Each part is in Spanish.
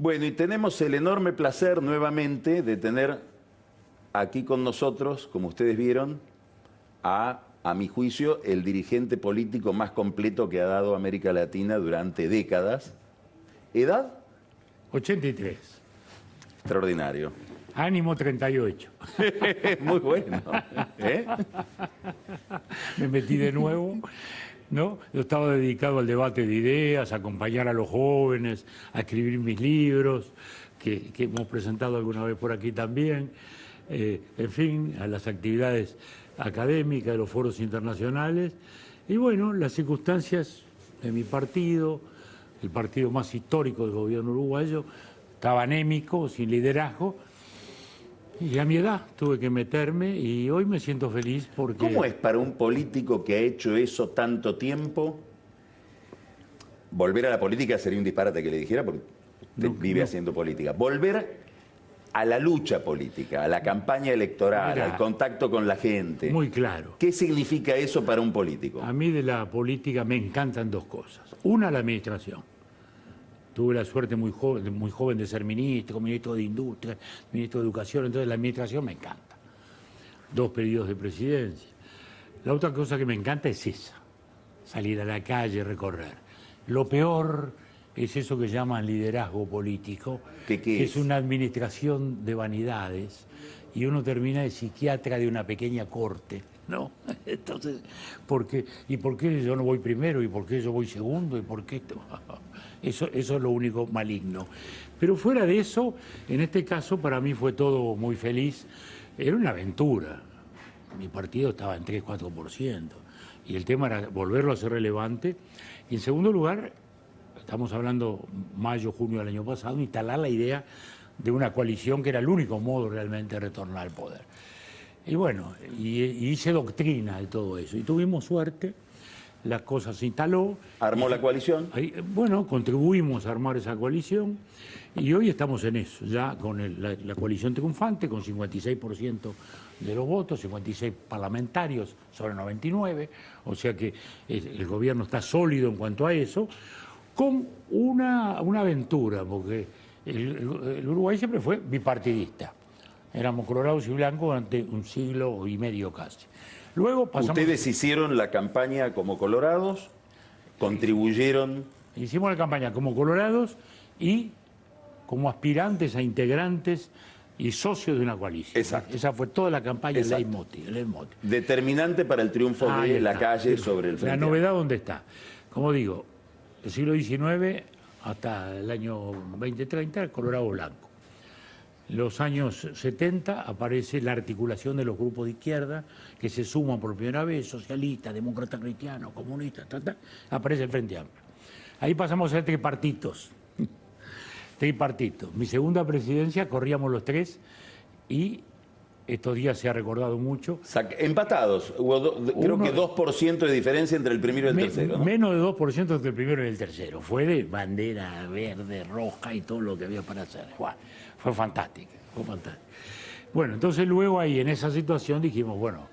Bueno, y tenemos el enorme placer nuevamente de tener aquí con nosotros, como ustedes vieron, a mi juicio, el dirigente político más completo que ha dado América Latina durante décadas. ¿Edad? 83. Extraordinario. Ánimo 38. Muy bueno. ¿Eh? Me metí de nuevo, ¿no? Yo estaba dedicado al debate de ideas, a acompañar a los jóvenes, a escribir mis libros, que hemos presentado alguna vez por aquí también, en fin, a las actividades académicas de los foros internacionales. Y bueno, las circunstancias de mi partido, el partido más histórico del gobierno uruguayo, estaba anémico, sin liderazgo. Y a mi edad tuve que meterme y hoy me siento feliz porque... ¿Cómo es para un político que ha hecho eso tanto tiempo? Volver a la política sería un disparate que le dijera porque usted vive haciendo política. Volver a la lucha política, a la campaña electoral, Mira, al contacto con la gente. Muy claro. ¿Qué significa eso para un político? A mí de la política me encantan dos cosas. Una, la administración. Tuve la suerte muy joven de ser ministro de Industria, ministro de Educación, entonces la administración me encanta. 2 periodos de presidencia. La otra cosa que me encanta es esa, salir a la calle, recorrer. Lo peor es eso que llaman liderazgo político, que es una administración de vanidades y uno termina de psiquiatra de una pequeña corte, ¿no? Entonces, ¿por qué yo no voy primero? ¿Y por qué yo voy segundo? ¿Y por qué esto? Eso es lo único maligno. Pero fuera de eso, en este caso para mí fue todo muy feliz. Era una aventura. Mi partido estaba en 3-4%. Y el tema era volverlo a ser relevante. Y en segundo lugar, estamos hablando mayo, junio del año pasado, instalar la idea de una coalición que era el único modo realmente de retornar al poder. Y bueno, y hice doctrina de todo eso. Y tuvimos suerte. La cosa se instaló. ¿Armó la coalición? Bueno, contribuimos a armar esa coalición y hoy estamos en eso, ya con la coalición triunfante, con 56% de los votos, 56 parlamentarios sobre 99, o sea que el gobierno está sólido en cuanto a eso, con una aventura, porque el Uruguay siempre fue bipartidista. Éramos colorados y blancos durante un siglo y medio casi. Luego pasamos... ¿Ustedes hicieron la campaña como colorados? ¿Contribuyeron? Hicimos la campaña como colorados y como aspirantes a integrantes y socios de una coalición. Exacto. Esa fue toda la campaña, el leitmotiv. Determinante para el triunfo de la calle sobre el Frente. La novedad, ¿dónde está? Como digo, el siglo XIX hasta el año 2030, el colorado blanco. Los años 70 aparece la articulación de los grupos de izquierda que se suman por primera vez, socialistas, demócratas cristianos, comunistas, aparece el Frente Amplio. Ahí pasamos a ser tripartitos. Tripartitos. Mi segunda presidencia corríamos los tres y estos días se ha recordado mucho. Empatados, creo que 2% de diferencia entre el primero y el tercero, ¿no? Menos de 2% entre el primero y el tercero. Fue de bandera verde, roja y todo lo que había para hacer. Fue fantástico, fue fantástico. Bueno, entonces luego ahí en esa situación dijimos, bueno,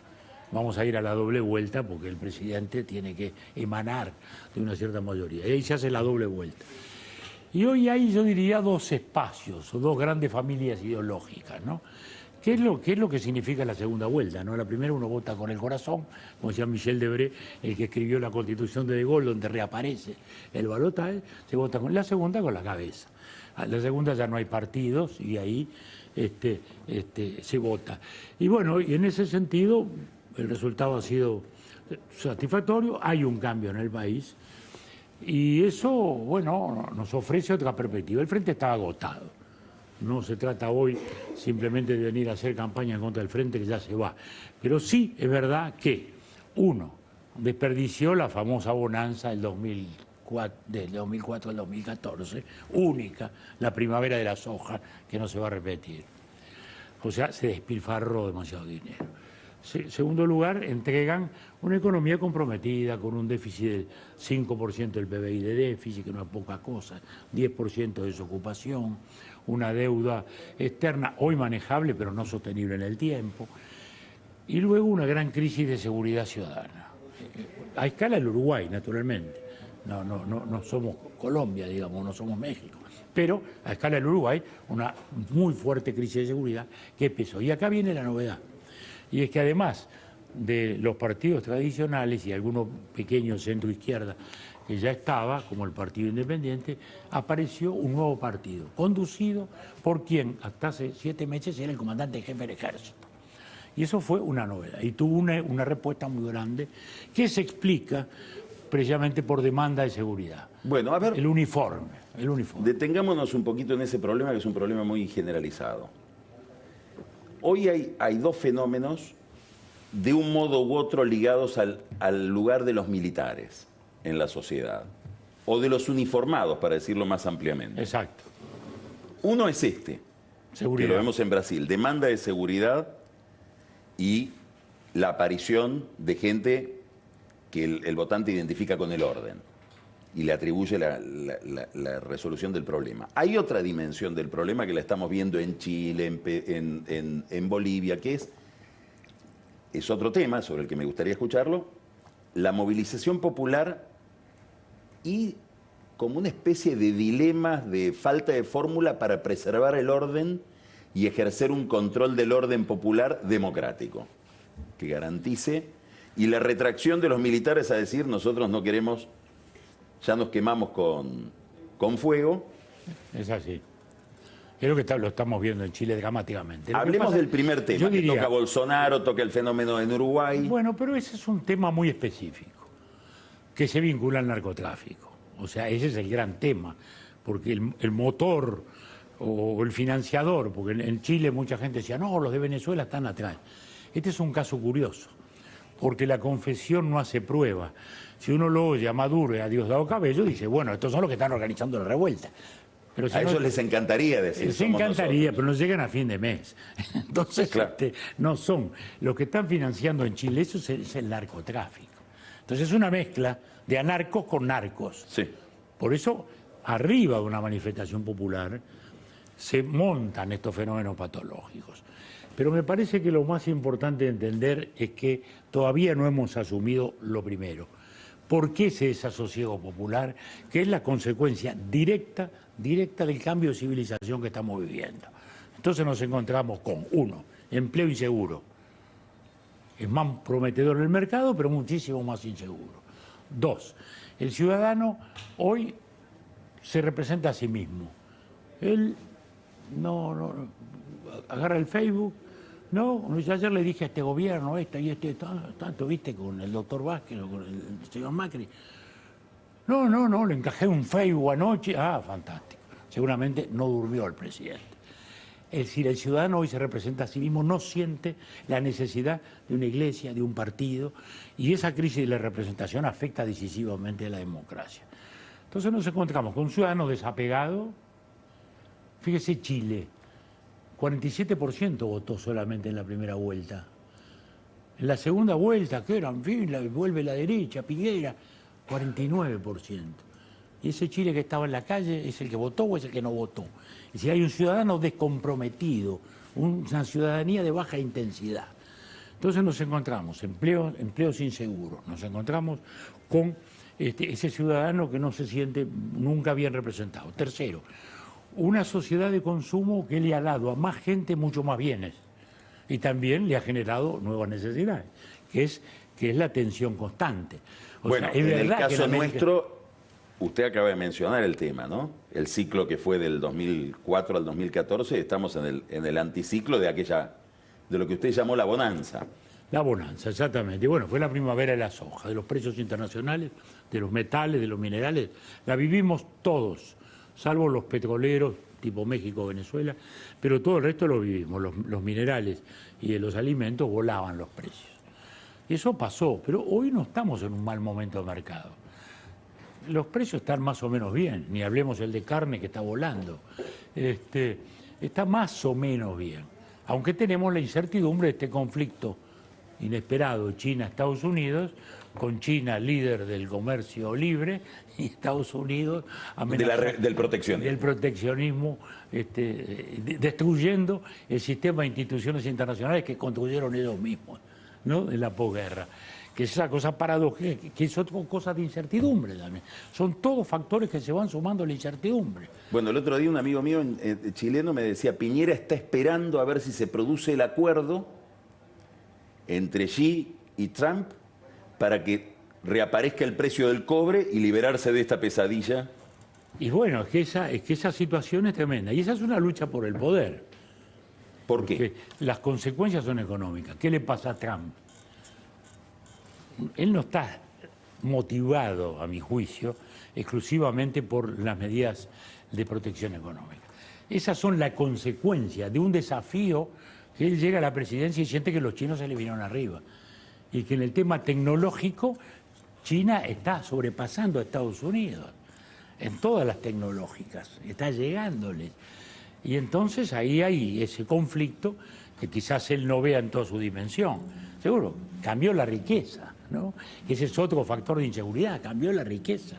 vamos a ir a la doble vuelta porque el presidente tiene que emanar de una cierta mayoría. Y ahí se hace la doble vuelta. Y hoy hay, yo diría, 2 espacios, o 2 grandes familias ideológicas, ¿no? ¿Qué es lo que significa la segunda vuelta, ¿no? La primera uno vota con el corazón, como decía Michel Debré, el que escribió la Constitución de Gaulle, donde reaparece el balotaje, se vota con la segunda con la cabeza. La segunda ya no hay partidos y ahí se vota. Y bueno, y en ese sentido el resultado ha sido satisfactorio, hay un cambio en el país y eso, bueno, nos ofrece otra perspectiva. El frente estaba agotado. No se trata hoy simplemente de venir a hacer campaña contra el frente que ya se va. Pero sí es verdad que uno desperdició la famosa bonanza del 2004 al 2014, única, la primavera de la soja, que no se va a repetir. O sea, se despilfarró demasiado dinero. Segundo lugar, entregan una economía comprometida con un déficit del 5% del PBI de déficit, que no es poca cosa, 10% de desocupación, una deuda externa hoy manejable pero no sostenible en el tiempo, y luego una gran crisis de seguridad ciudadana. A escala del Uruguay, naturalmente. No somos Colombia, digamos, no somos México, Pero a escala del Uruguay, una muy fuerte crisis de seguridad que empezó. Y acá viene la novedad. Y es que además de los partidos tradicionales y algunos pequeños centro-izquierda que ya estaba, como el Partido Independiente, apareció un nuevo partido, conducido por quien hasta hace 7 meses era el comandante jefe del ejército. Y eso fue una novedad. Y tuvo una respuesta muy grande que se explica precisamente por demanda de seguridad. Bueno, a ver, el uniforme. detengámonos un poquito en ese problema, que es un problema muy generalizado. Hoy hay dos fenómenos, de un modo u otro, ligados al lugar de los militares en la sociedad, o de los uniformados, para decirlo más ampliamente. Exacto. Uno es este, Seguridad. que lo vemos en Brasil, demanda de seguridad y la aparición de gente que el votante identifica con el orden y le atribuye la resolución del problema. Hay otra dimensión del problema que la estamos viendo en Chile, en Bolivia, que es otro tema sobre el que me gustaría escucharlo, la movilización popular y como una especie de dilemas de falta de fórmula para preservar el orden y ejercer un control del orden popular democrático que garantice, y la retracción de los militares a decir nosotros no queremos, ya nos quemamos con fuego. Es así. Creo que lo estamos viendo en Chile dramáticamente. Hablemos del primer tema, yo diría, que toca Bolsonaro, toca el fenómeno en Uruguay. Bueno, pero ese es un tema muy específico, que se vincula al narcotráfico. O sea, ese es el gran tema, porque el motor o el financiador, porque en Chile mucha gente decía, no, los de Venezuela están atrás. Este es un caso curioso, porque la confesión no hace prueba. Si uno lo oye a Maduro y a Diosdado Cabello, dice, bueno, estos son los que están organizando la revuelta. Pero si a ellos les encantaría decir. Les encantaría, pero no llegan a fin de mes. Entonces, claro, no son. Los que están financiando en Chile, eso es el narcotráfico. Entonces es una mezcla de anarcos con narcos. Sí. Por eso, arriba de una manifestación popular, se montan estos fenómenos patológicos. Pero me parece que lo más importante de entender es que todavía no hemos asumido lo primero. ¿Por qué ese desasosiego popular? Que es la consecuencia directa del cambio de civilización que estamos viviendo. Entonces nos encontramos con, 1, empleo inseguro. Es más prometedor en el mercado, pero muchísimo más inseguro. 2, el ciudadano hoy se representa a sí mismo. Él no agarra el Facebook. No, yo ayer le dije a este gobierno, tanto, viste, con el doctor Vázquez o con el señor Macri. No, le encajé un Facebook anoche. Ah, fantástico. Seguramente no durmió el presidente. Es decir, el ciudadano hoy se representa a sí mismo, no siente la necesidad de una iglesia, de un partido, y esa crisis de la representación afecta decisivamente a la democracia. Entonces nos encontramos con un ciudadano desapegado. Fíjese Chile. 47% votó solamente en la primera vuelta. En la segunda vuelta, que era, en fin, vuelve la derecha, Piñera, 49%. Y ese Chile que estaba en la calle, ¿es el que votó o es el que no votó? Y si hay un ciudadano descomprometido, una ciudadanía de baja intensidad. Entonces nos encontramos empleos inseguros, nos encontramos con ese ciudadano que no se siente nunca bien representado. Tercero, una sociedad de consumo que le ha dado a más gente mucho más bienes y también le ha generado nuevas necesidades, que es la tensión constante. Bueno, en el caso nuestro, usted acaba de mencionar el tema, ¿no? El ciclo que fue del 2004 al 2014, estamos en el anticiclo de lo que usted llamó la bonanza. La bonanza, exactamente. Y bueno, fue la primavera de la soja, de los precios internacionales, de los metales, de los minerales. La vivimos todos, salvo los petroleros tipo México, Venezuela, pero todo el resto lo vivimos. Los minerales y de los alimentos volaban los precios. Y eso pasó, pero hoy no estamos en un mal momento de mercado. Los precios están más o menos bien, ni hablemos el de carne que está volando. Está más o menos bien, aunque tenemos la incertidumbre de este conflicto inesperado China-Estados Unidos, con China líder del comercio libre y Estados Unidos del proteccionismo. Del proteccionismo, destruyendo el sistema de instituciones internacionales que construyeron ellos mismos, ¿no?, en la posguerra. que es esa cosa paradójica, que es otra cosa de incertidumbre también. Son todos factores que se van sumando a la incertidumbre. Bueno, el otro día un amigo mío chileno me decía, Piñera está esperando a ver si se produce el acuerdo entre Xi y Trump para que reaparezca el precio del cobre y liberarse de esta pesadilla. Y bueno, es que esa situación es tremenda. Y esa es una lucha por el poder. ¿Por qué? Porque las consecuencias son económicas. ¿Qué le pasa a Trump? Él no está motivado, a mi juicio, exclusivamente por las medidas de protección económica. Esas son la consecuencia de un desafío que él llega a la presidencia y siente que los chinos se le vinieron arriba. Y que en el tema tecnológico, China está sobrepasando a Estados Unidos. En todas las tecnológicas, está llegándole. Y entonces ahí hay ese conflicto que quizás él no vea en toda su dimensión. Seguro, cambió la riqueza, ¿no? Ese es otro factor de inseguridad, cambió la riqueza,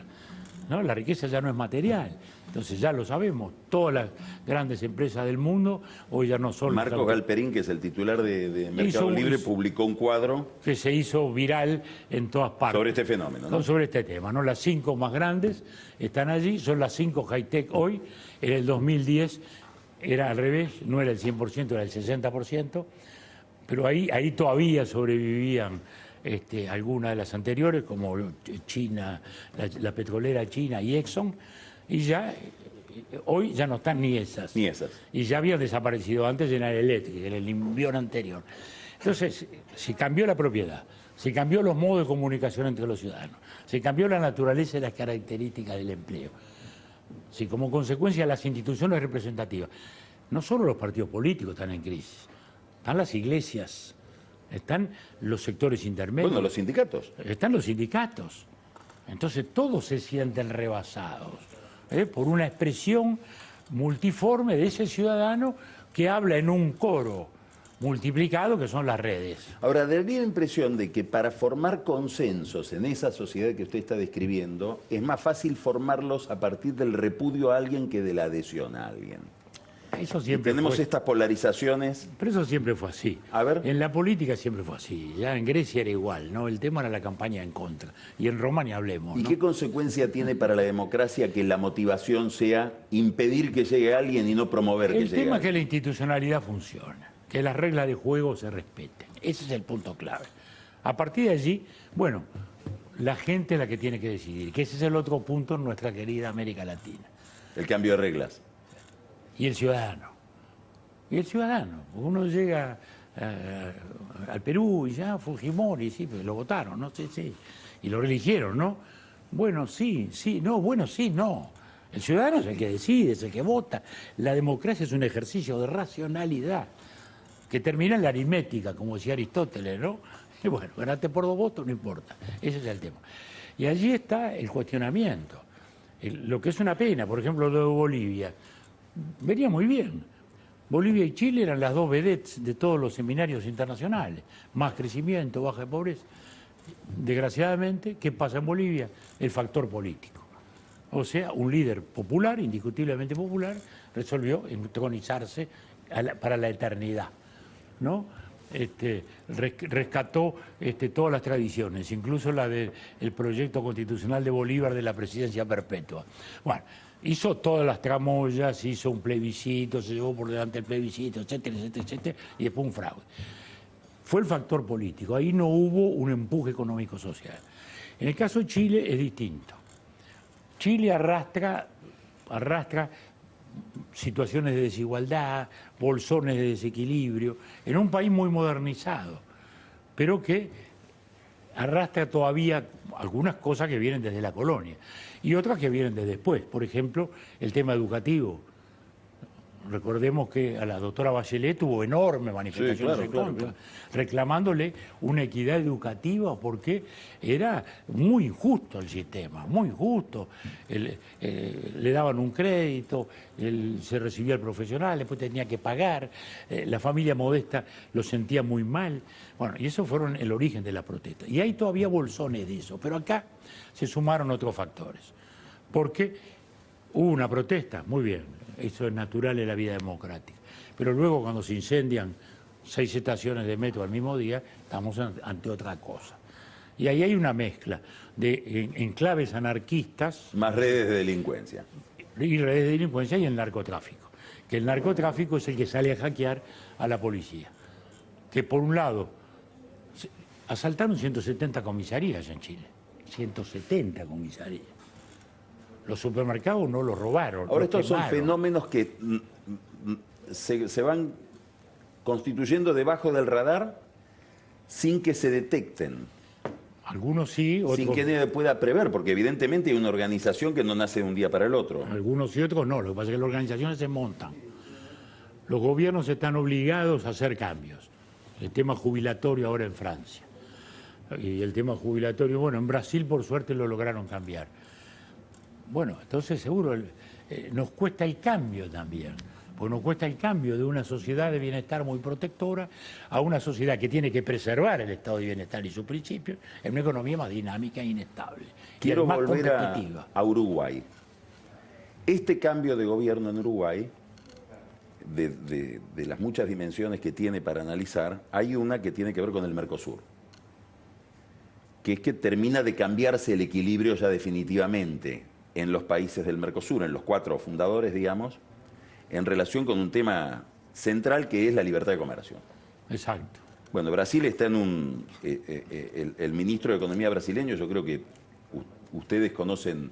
¿no? La riqueza ya no es material. Entonces ya lo sabemos, todas las grandes empresas del mundo hoy ya no son... Marcos Galperín, que es el titular de Mercado Libre, publicó un cuadro que se hizo viral en todas partes. Sobre este fenómeno, ¿no? Sobre este tema, ¿no? Las 5 más grandes están allí, son las 5 high-tech hoy. En el 2010 era al revés, no era el 100%, era el 60%, pero ahí todavía sobrevivían algunas de las anteriores, como China, la petrolera China y Exxon, y ya hoy ya no están ni esas. Ni esas. Y ya habían desaparecido antes General Electric, en el envión anterior. Entonces, si cambió la propiedad, si cambió los modos de comunicación entre los ciudadanos, si cambió la naturaleza y las características del empleo, si como consecuencia las instituciones representativas, no solo los partidos políticos están en crisis, están las iglesias, están los sectores intermedios. Bueno, los sindicatos. Están los sindicatos. Entonces todos se sienten rebasados por una expresión multiforme de ese ciudadano que habla en un coro multiplicado que son las redes. Ahora, daría la impresión de que para formar consensos en esa sociedad que usted está describiendo, es más fácil formarlos a partir del repudio a alguien que de la adhesión a alguien. Eso siempre tenemos fue. Estas polarizaciones. Pero eso siempre fue así. A ver. En la política siempre fue así. Ya en Grecia era igual, ¿no? El tema era la campaña en contra. Y en Roma ni hablemos, ¿Y ¿no? qué consecuencia tiene para la democracia que la motivación sea impedir que llegue alguien y no promover que El llegue tema es alguien? que la institucionalidad funcione, que las reglas de juego se respeten. Ese es el punto clave. A partir de allí, bueno, la gente es la que tiene que decidir, que ese es el otro punto en nuestra querida América Latina. El cambio de reglas. Y el ciudadano. Y el ciudadano. Uno llega al Perú y ya Fujimori, sí, pues lo votaron, ¿no? Sí, sí. Y lo eligieron, ¿no? Bueno, sí, sí, no, bueno, sí, no. El ciudadano es el que decide, es el que vota. La democracia es un ejercicio de racionalidad que termina en la aritmética, como decía Aristóteles, ¿no? Y bueno, ganaste por 2 votos, no importa. Ese es el tema. Y allí está el cuestionamiento. Lo que es una pena, por ejemplo, lo de Bolivia. Venía muy bien. Bolivia y Chile eran las 2 vedettes de todos los seminarios internacionales. Más crecimiento, baja de pobreza. Desgraciadamente, ¿qué pasa en Bolivia? El factor político. O sea, un líder popular, indiscutiblemente popular, resolvió entronizarse para la eternidad, ¿no? Rescató todas las tradiciones, incluso la del proyecto constitucional de Bolívar de la presidencia perpetua. Bueno, hizo todas las tramoyas, hizo un plebiscito, se llevó por delante el plebiscito, etcétera, etcétera, etcétera, y después un fraude. Fue el factor político, ahí no hubo un empuje económico-social. En el caso de Chile es distinto. Chile arrastra situaciones de desigualdad, bolsones de desequilibrio, en un país muy modernizado, pero que arrastra todavía algunas cosas que vienen desde la colonia y otras que vienen de después. Por ejemplo, el tema educativo. Recordemos que a la doctora Bachelet tuvo enormes manifestaciones en contra, reclamándole una equidad educativa porque era muy injusto el sistema, muy injusto. Le daban un crédito, se recibía el profesional, después tenía que pagar, la familia modesta lo sentía muy mal. Bueno, y eso fueron el origen de la protesta. Y hay todavía bolsones de eso, pero acá se sumaron otros factores. Porque hubo una protesta, muy bien. Eso es natural en la vida democrática. Pero luego cuando se incendian 6 estaciones de metro al mismo día, estamos ante otra cosa. Y ahí hay una mezcla de enclaves anarquistas Más redes de delincuencia. y redes de delincuencia y el narcotráfico. Que el narcotráfico es el que sale a hackear a la policía. Que por un lado, asaltaron 170 comisarías en Chile. 170 comisarías. Los supermercados no los robaron. Ahora, los estos son quemaron. fenómenos que se van constituyendo debajo del radar sin que se detecten, Algunos sí, otros, sin que nadie pueda prever, porque evidentemente hay una organización que no nace de un día para el otro. algunos y otros no. Lo que pasa es que las organizaciones se montan. Los gobiernos están obligados a hacer cambios. El tema jubilatorio ahora en Francia. Y el tema jubilatorio, bueno, en Brasil por suerte lo lograron cambiar. Bueno, entonces seguro nos cuesta el cambio también. Porque nos cuesta el cambio de una sociedad de bienestar muy protectora a una sociedad que tiene que preservar el estado de bienestar y sus principios en una economía más dinámica e inestable. Quiero y más volver competitiva. a Uruguay. Este cambio de gobierno en Uruguay, de las muchas dimensiones que tiene para analizar, hay una que tiene que ver con el Mercosur, que es que termina de cambiarse el equilibrio ya definitivamente en los países del Mercosur, en los 4 fundadores, digamos, en relación con un tema central que es la libertad de comercio. Exacto. Bueno, Brasil está en el ministro de Economía brasileño, yo creo que ustedes conocen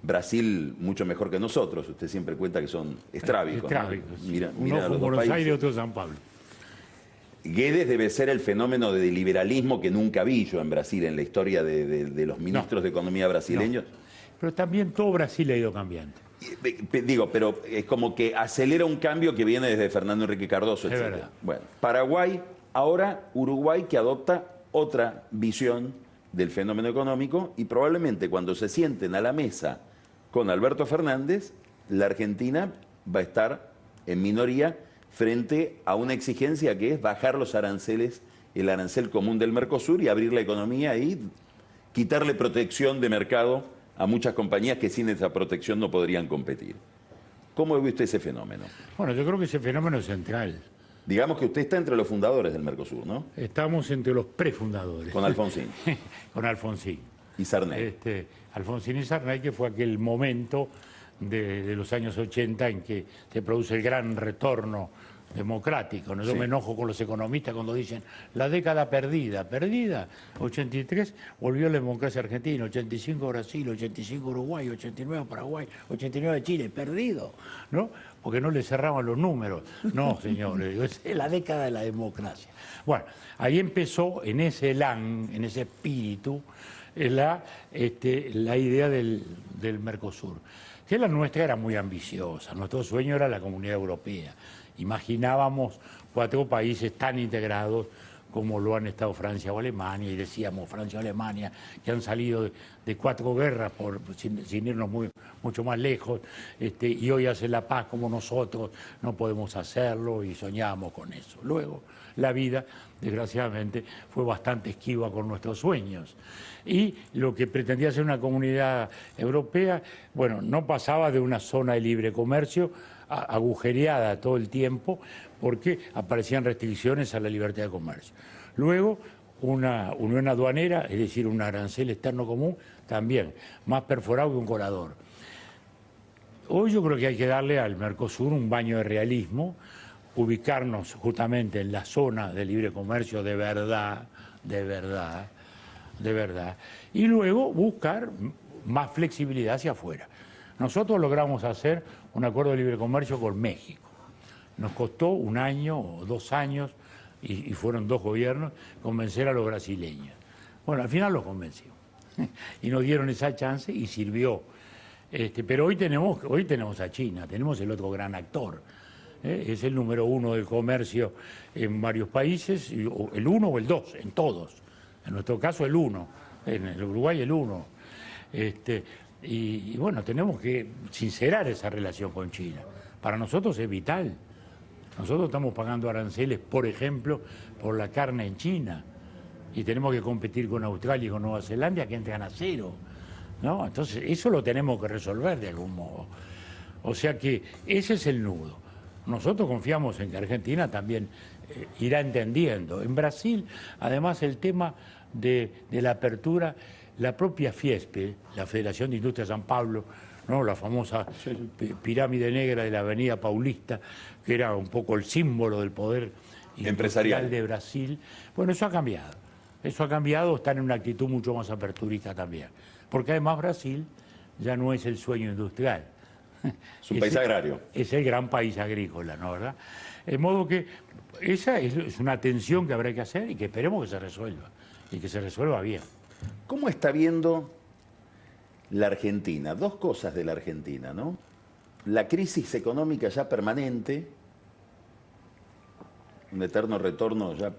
Brasil mucho mejor que nosotros, usted siempre cuenta que son estrábicos. Estrábicos. ¿No? Mira Uno a los dos Buenos países. Aires y otro San Pablo. Guedes debe ser el fenómeno de liberalismo que nunca vi yo en Brasil, en la historia de los ministros de Economía brasileños. Pero también todo Brasil ha ido cambiando. Digo, pero es como que acelera un cambio que viene desde Fernando Enrique Cardoso, Es etc. verdad. Bueno, Paraguay, ahora Uruguay, que adopta otra visión del fenómeno económico, y probablemente cuando se sienten a la mesa con Alberto Fernández, la Argentina va a estar en minoría frente a una exigencia que es bajar los aranceles, el arancel común del Mercosur, y abrir la economía y quitarle protección de mercado a muchas compañías que sin esa protección no podrían competir. ¿Cómo ve usted ese fenómeno? Bueno, yo creo que ese fenómeno es central. Digamos que usted está entre los fundadores del Mercosur, ¿no? Estamos entre los prefundadores. Con Alfonsín Con Alfonsín. y Sarney. Alfonsín y Sarney, que fue aquel momento de los años 80 en que se produce el gran retorno democrático, ¿no? Yo Sí. me enojo con los economistas cuando dicen la década perdida, 83 volvió la democracia argentina, 85 Brasil, 85 Uruguay, 89 Paraguay, 89 Chile, perdido, ¿no? Porque no le cerraban los números. No, señores, digo, es la década de la democracia. Bueno, ahí empezó en ese elan, en ese espíritu, la idea del Mercosur. Que la nuestra era muy ambiciosa, nuestro sueño era la Comunidad Europea. Imaginábamos 4 países tan integrados como lo han estado Francia o Alemania, y decíamos Francia o Alemania, que han salido de 4 guerras sin irnos mucho más lejos, y hoy hacen la paz como nosotros, no podemos hacerlo, y soñábamos con eso. Luego, la vida, desgraciadamente, fue bastante esquiva con nuestros sueños. Y lo que pretendía ser una comunidad europea, bueno, no pasaba de una zona de libre comercio agujereada todo el tiempo, porque aparecían restricciones a la libertad de comercio. Luego, una unión aduanera, es decir, un arancel externo común, también, más perforado que un colador. Hoy yo creo que hay que darle al Mercosur un baño de realismo, ubicarnos justamente en la zona de libre comercio de verdad, y luego buscar más flexibilidad hacia afuera. Nosotros logramos hacer un acuerdo de libre comercio con México. Nos costó 1 año o 2 años, y fueron 2 gobiernos, convencer a los brasileños. Bueno, al final los convenció. Y nos dieron esa chance y sirvió. Pero hoy tenemos a China, tenemos el otro gran actor. Es el número 1 del comercio en varios países, el 1 o el 2, en todos. En nuestro caso el 1, en el Uruguay el 1. Y bueno, tenemos que sincerar esa relación con China. Para nosotros es vital. Nosotros estamos pagando aranceles, por ejemplo, por la carne en China. Y tenemos que competir con Australia y con Nueva Zelanda, que entran a 0. ¿No? Entonces, eso lo tenemos que resolver de algún modo. O sea que ese es el nudo. Nosotros confiamos en que Argentina también irá entendiendo. En Brasil, además, el tema de la apertura, la propia Fiespe, la Federación de Industria de San Pablo, ¿no? La famosa pirámide negra de la Avenida Paulista, que era un poco el símbolo del poder empresarial de Brasil. Bueno, eso ha cambiado. Eso ha cambiado, están en una actitud mucho más aperturista también. Porque además Brasil ya no es el sueño industrial. Es un país agrario. Es el gran país agrícola, ¿no? ¿Verdad? De modo que esa es una tensión que habrá que hacer y que esperemos que se resuelva. Y que se resuelva bien. ¿Cómo está viendo la Argentina? Dos cosas de la Argentina, ¿no? La crisis económica ya permanente, un eterno retorno ya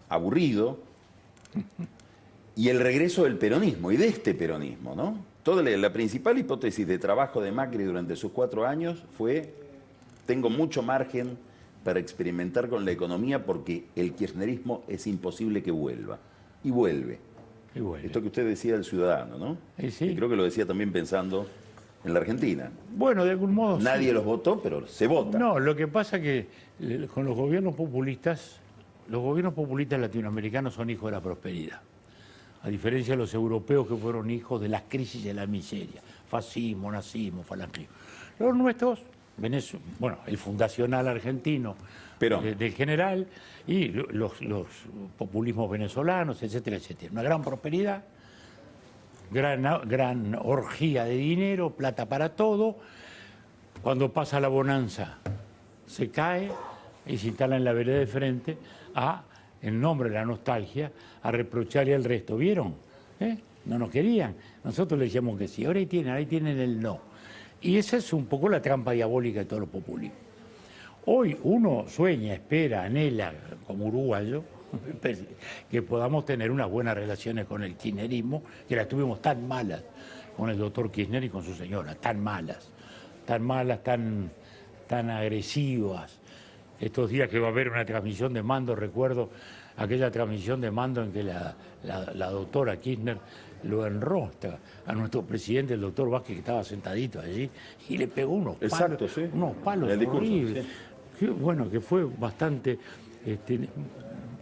aburrido, y el regreso del peronismo, y de este peronismo, ¿no? La principal hipótesis de trabajo de Macri durante sus 4 años fue: tengo mucho margen para experimentar con la economía porque el kirchnerismo es imposible que vuelva. Y vuelve. Y vuelve. Esto que usted decía del ciudadano, ¿no? Sí. Y creo que lo decía también pensando en la Argentina. Bueno, de algún modo Nadie sí. los votó, pero se vota. No, lo que pasa es que con los gobiernos populistas latinoamericanos son hijos de la prosperidad. A diferencia de los europeos que fueron hijos de las crisis y de la miseria. Fascismo, nazismo, falangismo. Los nuestros, bueno, el fundacional argentino, del general, y los populismos venezolanos, etcétera, etcétera. Una gran prosperidad, gran orgía de dinero, plata para todo. Cuando pasa la bonanza, se cae y se instala en la vereda de frente en nombre de la nostalgia, a reprocharle al resto. ¿Vieron? No nos querían. Nosotros le decíamos que sí. Ahora ahí tienen el no. Y esa es un poco la trampa diabólica de todos los populismos. Hoy uno sueña, espera, anhela, como uruguayo, que podamos tener unas buenas relaciones con el kirchnerismo, que las tuvimos tan malas con el doctor Kirchner y con su señora, tan malas, tan agresivas. Estos días que va a haber una transmisión de mando, recuerdo aquella transmisión de mando en que la doctora Kirchner lo enrostra a nuestro presidente, el doctor Vázquez, que estaba sentadito allí, y le pegó unos palos horribles. Sí. Que fue bastante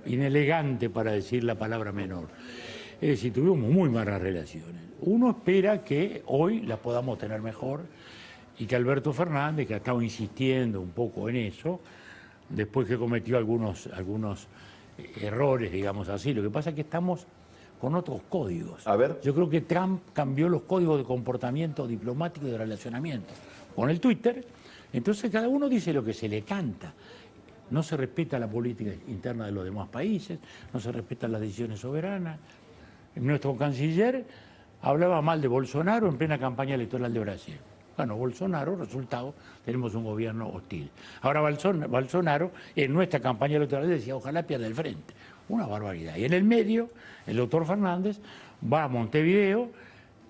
inelegante, para decir la palabra menor. Es decir, tuvimos muy malas relaciones. Uno espera que hoy las podamos tener mejor y que Alberto Fernández, que ha estado insistiendo un poco en eso, después que cometió algunos errores, digamos así. Lo que pasa es que estamos con otros códigos. A ver. Yo creo que Trump cambió los códigos de comportamiento diplomático y de relacionamiento con el Twitter. Entonces cada uno dice lo que se le canta. No se respeta la política interna de los demás países, no se respetan las decisiones soberanas. Nuestro canciller hablaba mal de Bolsonaro en plena campaña electoral de Brasil. Bueno, Bolsonaro, resultado, tenemos un gobierno hostil. Ahora Bolsonaro, en nuestra campaña electoral, decía: ojalá pierda el frente. Una barbaridad. Y en el medio, el doctor Fernández va a Montevideo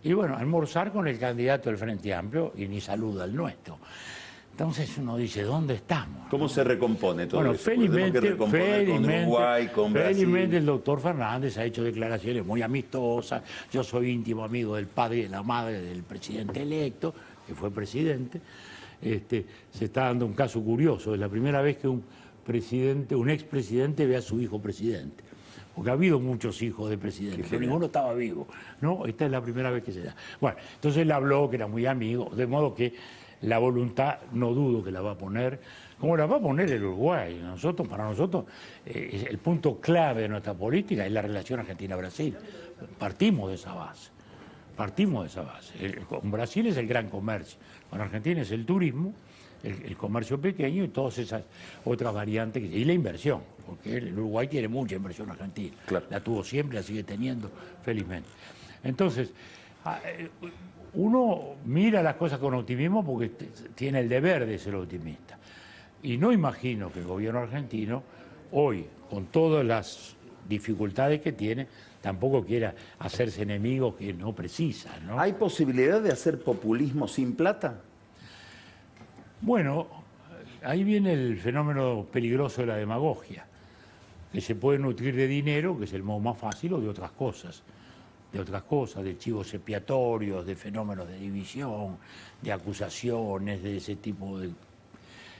y, bueno, a almorzar con el candidato del Frente Amplio y ni saluda al nuestro. Entonces uno dice: ¿dónde estamos? ¿Cómo se recompone todo eso? Felizmente, con Uruguay, con Brasil. Felizmente el doctor Fernández ha hecho declaraciones muy amistosas. Yo soy íntimo amigo del padre y de la madre del presidente electo, que fue presidente. Se está dando un caso curioso. Es la primera vez que un expresidente ve a su hijo presidente. Porque ha habido muchos hijos de presidentes, pero ninguno estaba vivo, ¿no? Esta es la primera vez que se da. Bueno, entonces él habló que era muy amigo, de modo que la voluntad no dudo que la va a poner, como la va a poner el Uruguay. Para nosotros, el punto clave de nuestra política es la relación Argentina-Brasil. Partimos de esa base. Con Brasil es el gran comercio, con Argentina es el turismo, el comercio pequeño y todas esas otras variantes, y la inversión, porque el Uruguay tiene mucha inversión argentina. Claro. La tuvo siempre, la sigue teniendo, felizmente. Entonces, uno mira las cosas con optimismo porque tiene el deber de ser optimista. Y no imagino que el gobierno argentino, hoy, con todas las dificultades que tiene, tampoco quiera hacerse enemigo que no precisa, ¿no? ¿Hay posibilidad de hacer populismo sin plata? Bueno, ahí viene el fenómeno peligroso de la demagogia, que se puede nutrir de dinero, que es el modo más fácil, o de otras cosas, de chivos expiatorios, de fenómenos de división, de acusaciones, de ese tipo de...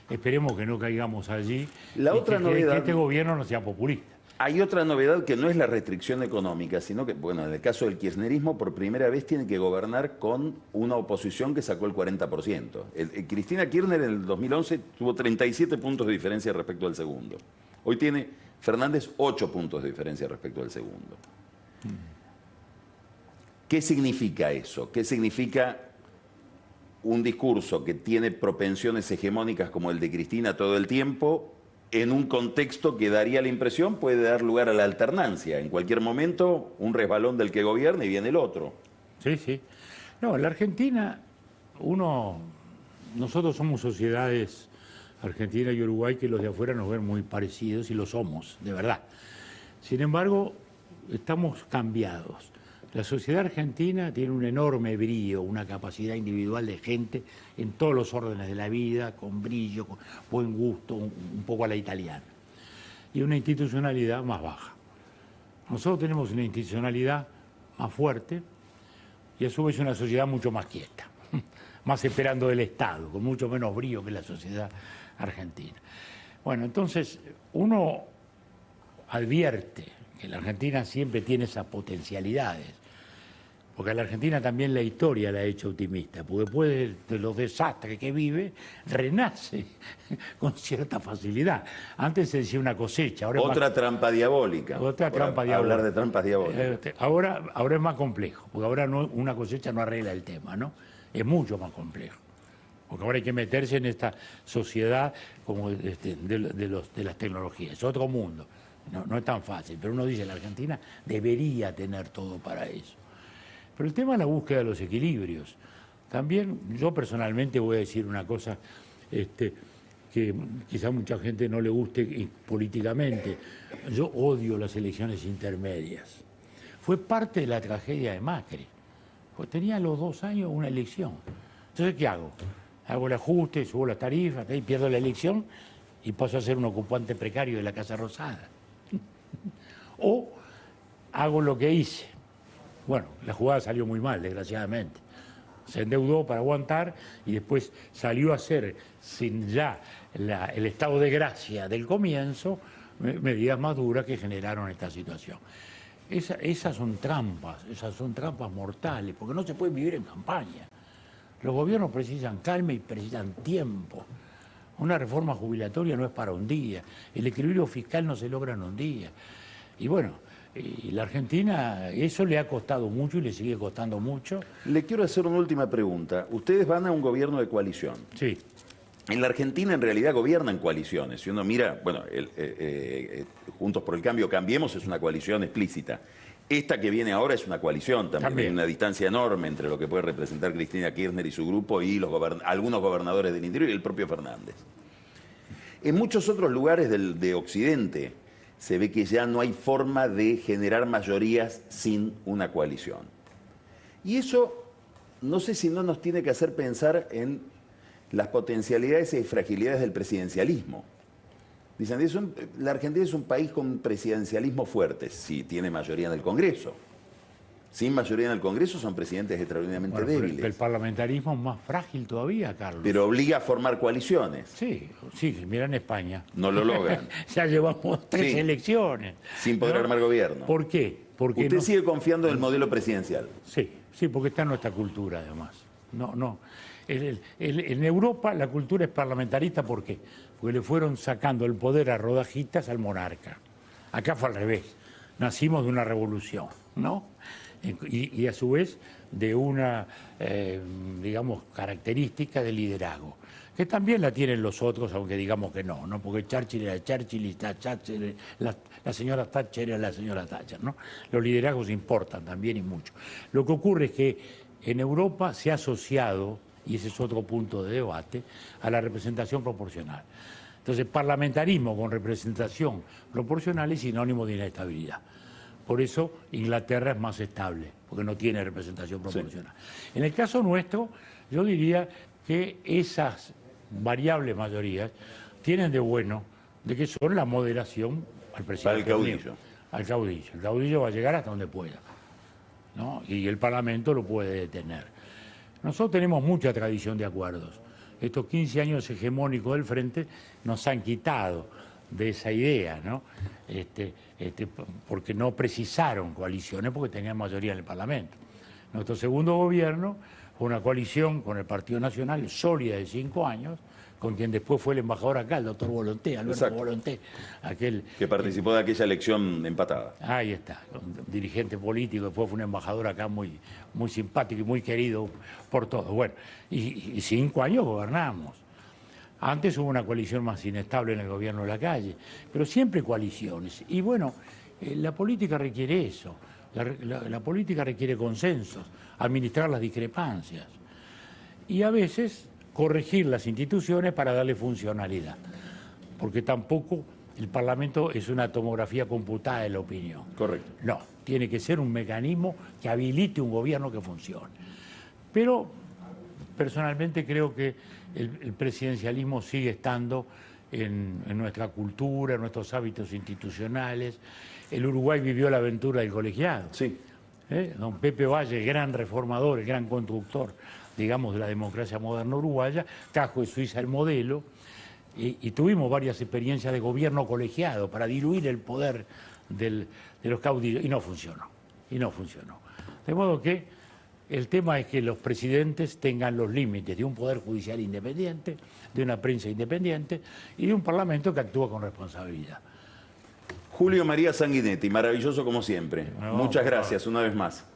Esperemos que no caigamos allí. La otra novedad... Que este gobierno no sea populista. Hay otra novedad que no es la restricción económica, sino que, bueno, en el caso del kirchnerismo, por primera vez tiene que gobernar con una oposición que sacó el 40%. Cristina Kirchner en el 2011 tuvo 37 puntos de diferencia respecto al segundo. Hoy tiene Fernández 8 puntos de diferencia respecto al segundo. ¿Qué significa eso? ¿Qué significa un discurso que tiene propensiones hegemónicas como el de Cristina todo el tiempo, en un contexto que daría la impresión puede dar lugar a la alternancia? En cualquier momento, un resbalón del que gobierna y viene el otro. Sí, sí. No, en la Argentina, nosotros somos sociedades, Argentina y Uruguay, que los de afuera nos ven muy parecidos y lo somos, de verdad. Sin embargo, estamos cambiados. La sociedad argentina tiene un enorme brío, una capacidad individual de gente en todos los órdenes de la vida, con brillo, con buen gusto, un poco a la italiana. Y una institucionalidad más baja. Nosotros tenemos una institucionalidad más fuerte y a su vez una sociedad mucho más quieta, más esperando del Estado, con mucho menos brío que la sociedad argentina. Bueno, entonces uno advierte que la Argentina siempre tiene esas potencialidades, porque a la Argentina también la historia la ha hecho optimista, porque después de los desastres que vive, renace con cierta facilidad. Antes se decía una cosecha. Ahora otra trampa diabólica. Otra trampa diabólica. Hablar de trampas diabólicas. Ahora es más complejo, porque ahora una cosecha no arregla el tema, ¿no? Es mucho más complejo. Porque ahora hay que meterse en esta sociedad como de las tecnologías. Es otro mundo. No es tan fácil, pero uno dice, la Argentina debería tener todo para eso. Pero el tema es la búsqueda de los equilibrios. También yo personalmente voy a decir una cosa que quizá mucha gente no le guste políticamente. Yo odio las elecciones intermedias. Fue parte de la tragedia de Macri. Pues tenía a los 2 años una elección. Entonces, ¿qué hago? Hago el ajuste, subo las tarifas, y pierdo la elección y paso a ser un ocupante precario de la Casa Rosada. O hago lo que hice. Bueno, la jugada salió muy mal, desgraciadamente. Se endeudó para aguantar y después salió a hacer, sin ya el estado de gracia del comienzo, medidas más duras que generaron esta situación. Esas son trampas mortales, porque no se puede vivir en campaña. Los gobiernos precisan calma y precisan tiempo. Una reforma jubilatoria no es para un día, el equilibrio fiscal no se logra en un día. Y bueno, la Argentina, eso le ha costado mucho y le sigue costando mucho. Le quiero hacer una última pregunta. Ustedes van a un gobierno de coalición. Sí. En la Argentina en realidad gobiernan coaliciones. Si uno mira, bueno, Juntos por el Cambio, Cambiemos es una coalición explícita. Esta que viene ahora es una coalición también. Hay una distancia enorme entre lo que puede representar Cristina Kirchner y su grupo y algunos gobernadores del interior y el propio Fernández. En muchos otros lugares de Occidente se ve que ya no hay forma de generar mayorías sin una coalición. Y eso, no sé si no nos tiene que hacer pensar en las potencialidades y fragilidades del presidencialismo. Dicen, la Argentina es un país con presidencialismo fuerte, sí, tiene mayoría en el Congreso. Sin mayoría en el Congreso son presidentes extraordinariamente débiles. Pero el parlamentarismo es más frágil todavía, Carlos. Pero obliga a formar coaliciones. Sí, mira en España. No lo logran. Ya llevamos 3 elecciones. Sin poder armar gobierno. ¿Por qué? Porque usted sigue confiando en el modelo presidencial. Sí, porque está en nuestra cultura, además. No. En Europa la cultura es parlamentarista, ¿por qué? Porque le fueron sacando el poder a rodajitas al monarca. Acá fue al revés. Nacimos de una revolución, ¿no? Y a su vez de una, digamos, característica de liderazgo, que también la tienen los otros, aunque digamos que no, porque Churchill era Churchill y la señora Thatcher era la señora Thatcher, ¿no? Los liderazgos importan también y mucho. Lo que ocurre es que en Europa se ha asociado, y ese es otro punto de debate, a la representación proporcional. Entonces, parlamentarismo con representación proporcional es sinónimo de inestabilidad. Por eso Inglaterra es más estable, porque no tiene representación proporcional. Sí. En el caso nuestro, yo diría que esas variables mayorías tienen de bueno de que son la moderación al presidente. Para el caudillo. Al caudillo. El caudillo va a llegar hasta donde pueda, ¿no? Y el Parlamento lo puede detener. Nosotros tenemos mucha tradición de acuerdos. Estos 15 años hegemónicos del Frente nos han quitado de esa idea, ¿no? Porque no precisaron coaliciones porque tenían mayoría en el Parlamento. Nuestro segundo gobierno fue una coalición con el Partido Nacional sólida de 5 años, con quien después fue el embajador acá, el doctor Volonté, Alberto Exacto. Volonté, aquel Que participó de aquella elección empatada. ahí está, un dirigente político, después fue un embajador acá muy, muy simpático y muy querido por todos. Bueno, y 5 años gobernamos. Antes hubo una coalición más inestable en el gobierno de la calle, pero siempre coaliciones. Y bueno, la política requiere eso, la política requiere consensos, administrar las discrepancias y a veces corregir las instituciones para darle funcionalidad, porque tampoco el Parlamento es una tomografía computada de la opinión. Correcto. No, tiene que ser un mecanismo que habilite un gobierno que funcione. Pero personalmente creo que el presidencialismo sigue estando en nuestra cultura, en nuestros hábitos institucionales. El Uruguay vivió la aventura del colegiado. Sí. Don Pepe Valle, gran reformador, el gran constructor, digamos, de la democracia moderna uruguaya, trajo de Suiza el modelo y tuvimos varias experiencias de gobierno colegiado para diluir el poder de los caudillos y no funcionó. De modo que el tema es que los presidentes tengan los límites de un poder judicial independiente, de una prensa independiente y de un parlamento que actúa con responsabilidad. Julio María Sanguinetti, maravilloso como siempre. No, Muchas por gracias una vez más.